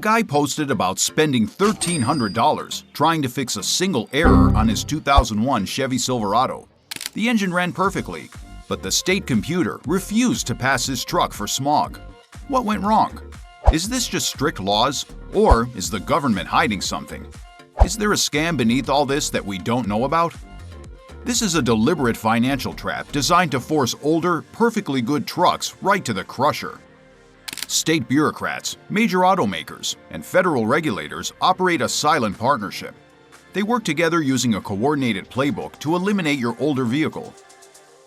guy posted about spending $1,300 trying to fix a single error on his 2001 Chevy Silverado. The engine ran perfectly, but the state computer refused to pass his truck for smog. What went wrong? Is this just strict laws, or is the government hiding something? Is there a scam beneath all this that we don't know about? This is a deliberate financial trap designed to force older, perfectly good trucks right to the crusher. State bureaucrats, major automakers, and federal regulators operate a silent partnership. They work together using a coordinated playbook to eliminate your older vehicle.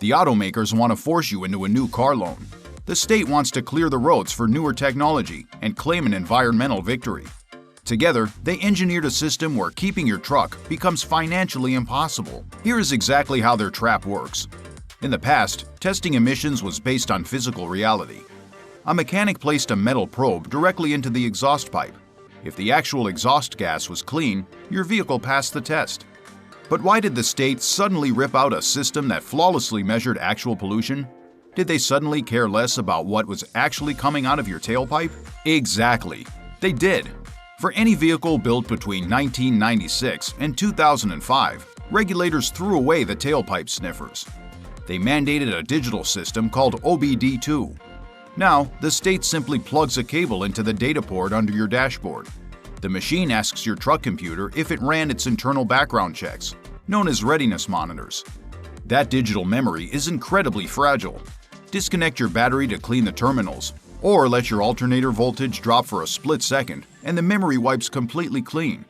The automakers want to force you into a new car loan. The state wants to clear the roads for newer technology and claim an environmental victory. Together, they engineered a system where keeping your truck becomes financially impossible. Here is exactly how their trap works. In the past, testing emissions was based on physical reality. A mechanic placed a metal probe directly into the exhaust pipe. If the actual exhaust gas was clean, your vehicle passed the test. But why did the state suddenly rip out a system that flawlessly measured actual pollution? Did they suddenly care less about what was actually coming out of your tailpipe? Exactly. They did. For any vehicle built between 1996 and 2005, regulators threw away the tailpipe sniffers. They mandated a digital system called OBD2. Now, the state simply plugs a cable into the data port under your dashboard. The machine asks your truck computer if it ran its internal background checks, known as readiness monitors. That digital memory is incredibly fragile. Disconnect your battery to clean the terminals, or let your alternator voltage drop for a split second, and the memory wipes completely clean.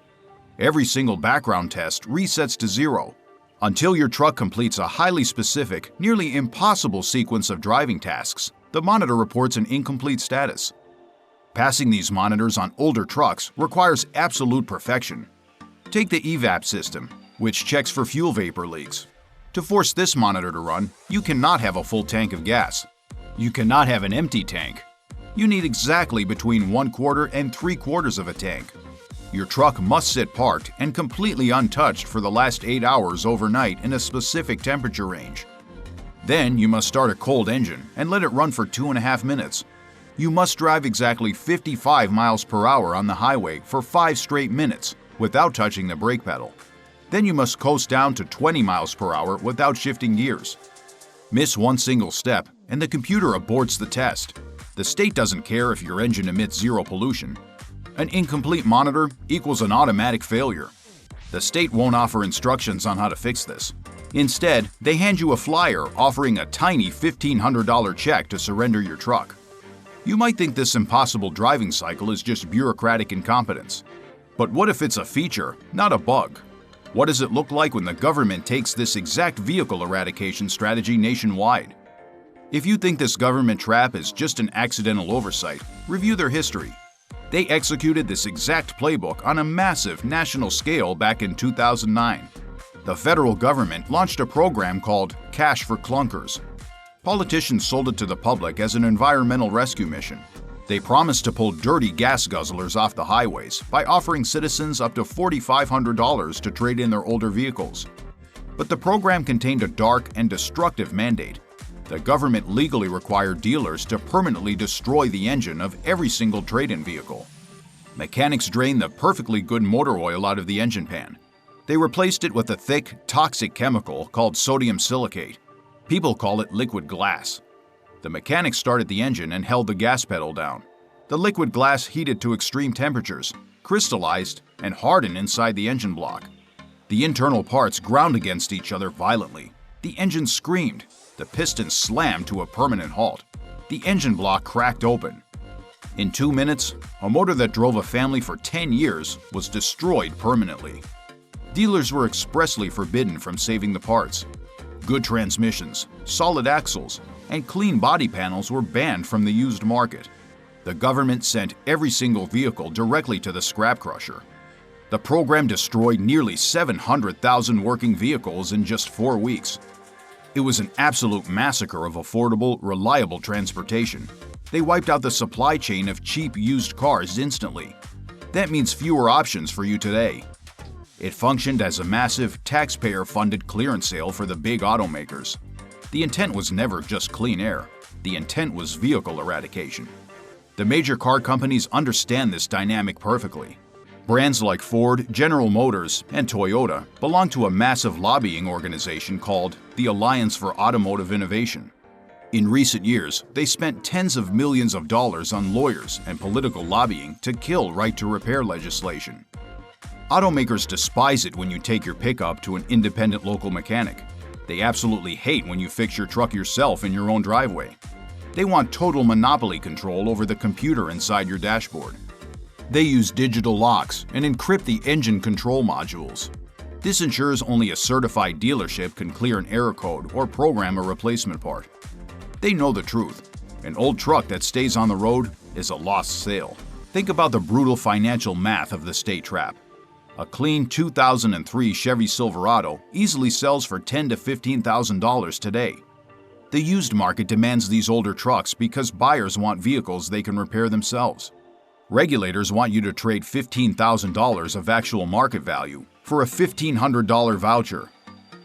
Every single background test resets to zero, until your truck completes a highly specific, nearly impossible sequence of driving tasks. The monitor reports an incomplete status. Passing these monitors on older trucks requires absolute perfection. Take the EVAP system, which checks for fuel vapor leaks. To force this monitor to run, you cannot have a full tank of gas. You cannot have an empty tank. You need exactly between 1/4 and 3/4 of a tank. Your truck must sit parked and completely untouched for the last 8 hours overnight in a specific temperature range. Then you must start a cold engine and let it run for 2.5 minutes. You must drive exactly 55 miles per hour on the highway for 5 straight minutes without touching the brake pedal. Then you must coast down to 20 miles per hour without shifting gears. Miss one single step and the computer aborts the test. The state doesn't care if your engine emits zero pollution. An incomplete monitor equals an automatic failure. The state won't offer instructions on how to fix this. Instead, they hand you a flyer offering a tiny $1,500 check to surrender your truck. You might think this impossible driving cycle is just bureaucratic incompetence. But what if it's a feature, not a bug? What does it look like when the government takes this exact vehicle eradication strategy nationwide? If you think this government trap is just an accidental oversight, review their history. They executed this exact playbook on a massive national scale back in 2009. The federal government launched a program called Cash for Clunkers. Politicians sold it to the public as an environmental rescue mission. They promised to pull dirty gas guzzlers off the highways by offering citizens up to $4,500 to trade in their older vehicles. But the program contained a dark and destructive mandate. The government legally required dealers to permanently destroy the engine of every single trade-in vehicle. Mechanics drained the perfectly good motor oil out of the engine pan. They replaced it with a thick, toxic chemical called sodium silicate. People call it liquid glass. The mechanics started the engine and held the gas pedal down. The liquid glass heated to extreme temperatures, crystallized, and hardened inside the engine block. The internal parts ground against each other violently. The engine screamed. The piston slammed to a permanent halt. The engine block cracked open. In 2 minutes, a motor that drove a family for 10 years was destroyed permanently. Dealers were expressly forbidden from saving the parts. Good transmissions, solid axles, and clean body panels were banned from the used market. The government sent every single vehicle directly to the scrap crusher. The program destroyed nearly 700,000 working vehicles in just 4 weeks. It was an absolute massacre of affordable, reliable transportation. They wiped out the supply chain of cheap used cars instantly. That means fewer options for you today. It functioned as a massive, taxpayer-funded clearance sale for the big automakers. The intent was never just clean air. The intent was vehicle eradication. The major car companies understand this dynamic perfectly. Brands like Ford, General Motors, and Toyota belong to a massive lobbying organization called the Alliance for Automotive Innovation. In recent years, they spent tens of millions of dollars on lawyers and political lobbying to kill right-to-repair legislation. Automakers despise it when you take your pickup to an independent local mechanic. They absolutely hate when you fix your truck yourself in your own driveway. They want total monopoly control over the computer inside your dashboard. They use digital locks and encrypt the engine control modules. This ensures only a certified dealership can clear an error code or program a replacement part. They know the truth. An old truck that stays on the road is a lost sale. Think about the brutal financial math of the state trap. A clean 2003 Chevy Silverado easily sells for $10,000 to $15,000 today. The used market demands these older trucks because buyers want vehicles they can repair themselves. Regulators want you to trade $15,000 of actual market value for a $1,500 voucher.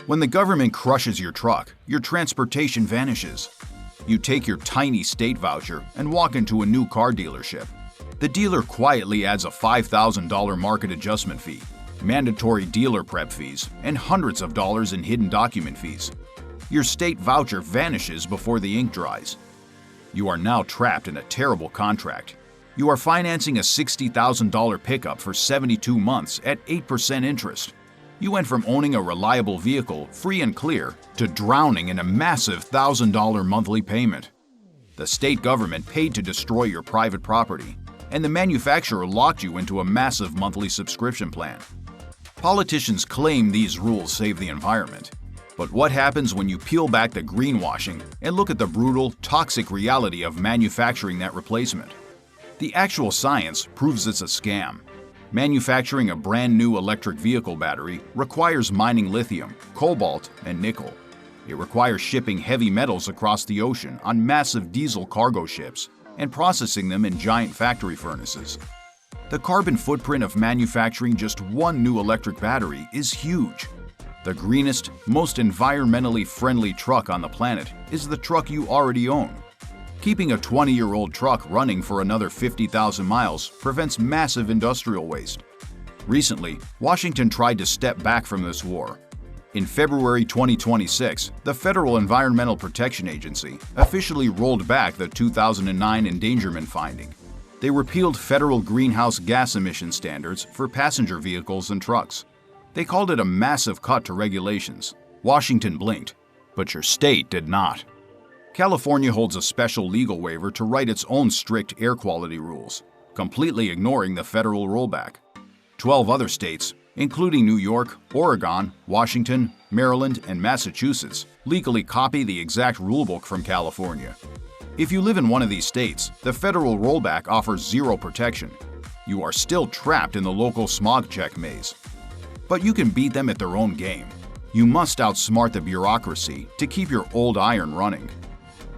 When the government crushes your truck, your transportation vanishes. You take your tiny state voucher and walk into a new car dealership. The dealer quietly adds a $5,000 market adjustment fee, mandatory dealer prep fees, and hundreds of dollars in hidden document fees. Your state voucher vanishes before the ink dries. You are now trapped in a terrible contract. You are financing a $60,000 pickup for 72 months at 8% interest. You went from owning a reliable vehicle, free and clear, to drowning in a massive $1,000 monthly payment. The state government paid to destroy your private property, and the manufacturer locked you into a massive monthly subscription plan. Politicians claim these rules save the environment. But what happens when you peel back the greenwashing and look at the brutal, toxic reality of manufacturing that replacement? The actual science proves it's a scam. Manufacturing a brand new electric vehicle battery requires mining lithium, cobalt, and nickel. It requires shipping heavy metals across the ocean on massive diesel cargo ships and processing them in giant factory furnaces. The carbon footprint of manufacturing just one new electric battery is huge. The greenest, most environmentally friendly truck on the planet is the truck you already own. Keeping a 20-year-old truck running for another 50,000 miles prevents massive industrial waste. Recently, Washington tried to step back from this war. In February 2026, the Federal Environmental Protection Agency officially rolled back the 2009 endangerment finding. They repealed federal greenhouse gas emission standards for passenger vehicles and trucks. They called it a massive cut to regulations. Washington blinked, but your state did not. California holds a special legal waiver to write its own strict air quality rules, completely ignoring the federal rollback. 12 other states, including New York, Oregon, Washington, Maryland, and Massachusetts, legally copy the exact rulebook from California. If you live in one of these states, the federal rollback offers zero protection. You are still trapped in the local smog check maze. But you can beat them at their own game. You must outsmart the bureaucracy to keep your old iron running.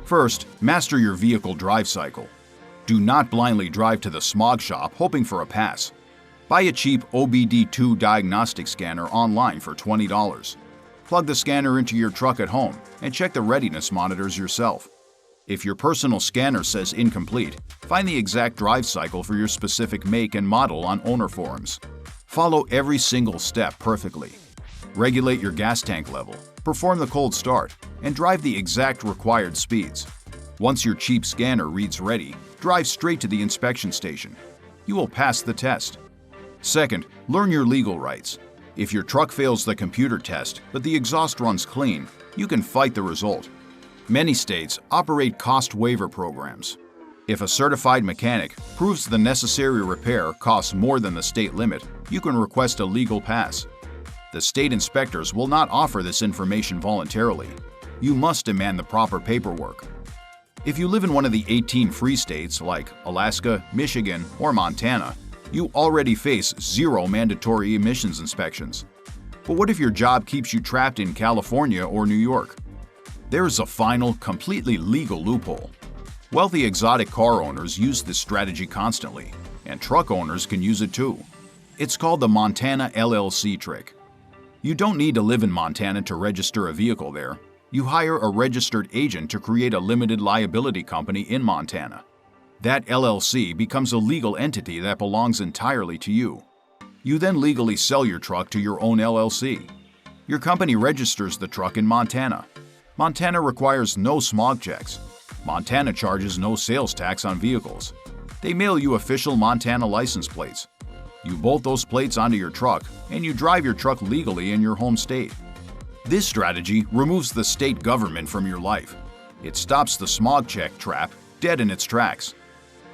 First, master your vehicle drive cycle. Do not blindly drive to the smog shop hoping for a pass. Buy a cheap OBD2 diagnostic scanner online for $20. Plug the scanner into your truck at home and check the readiness monitors yourself. If your personal scanner says incomplete, find the exact drive cycle for your specific make and model on owner forums. Follow every single step perfectly. Regulate your gas tank level, perform the cold start, and drive the exact required speeds. Once your cheap scanner reads ready, drive straight to the inspection station. You will pass the test. Second, learn your legal rights. If your truck fails the computer test, but the exhaust runs clean, you can fight the result. Many states operate cost waiver programs. If a certified mechanic proves the necessary repair costs more than the state limit, you can request a legal pass. The state inspectors will not offer this information voluntarily. You must demand the proper paperwork. If you live in one of the 18 free states like Alaska, Michigan, or Montana, you already face zero mandatory emissions inspections. But what if your job keeps you trapped in California or New York? There is a final, completely legal loophole. Wealthy exotic car owners use this strategy constantly, and truck owners can use it too. It's called the Montana LLC trick. You don't need to live in Montana to register a vehicle there. You hire a registered agent to create a limited liability company in Montana. That LLC becomes a legal entity that belongs entirely to you. You then legally sell your truck to your own LLC. Your company registers the truck in Montana. Montana requires no smog checks. Montana charges no sales tax on vehicles. They mail you official Montana license plates. You bolt those plates onto your truck, and you drive your truck legally in your home state. This strategy removes the state government from your life. It stops the smog check trap dead in its tracks.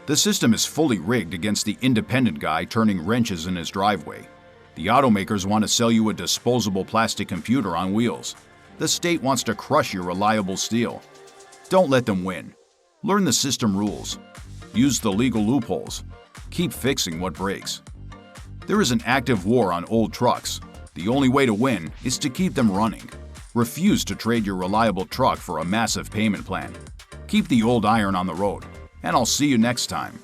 The system is fully rigged against the independent guy turning wrenches in his driveway. The automakers want to sell you a disposable plastic computer on wheels. The state wants to crush your reliable steel. Don't let them win. Learn the system rules. Use the legal loopholes. Keep fixing what breaks. There is an active war on old trucks. The only way to win is to keep them running. Refuse to trade your reliable truck for a massive payment plan. Keep the old iron on the road, and I'll see you next time.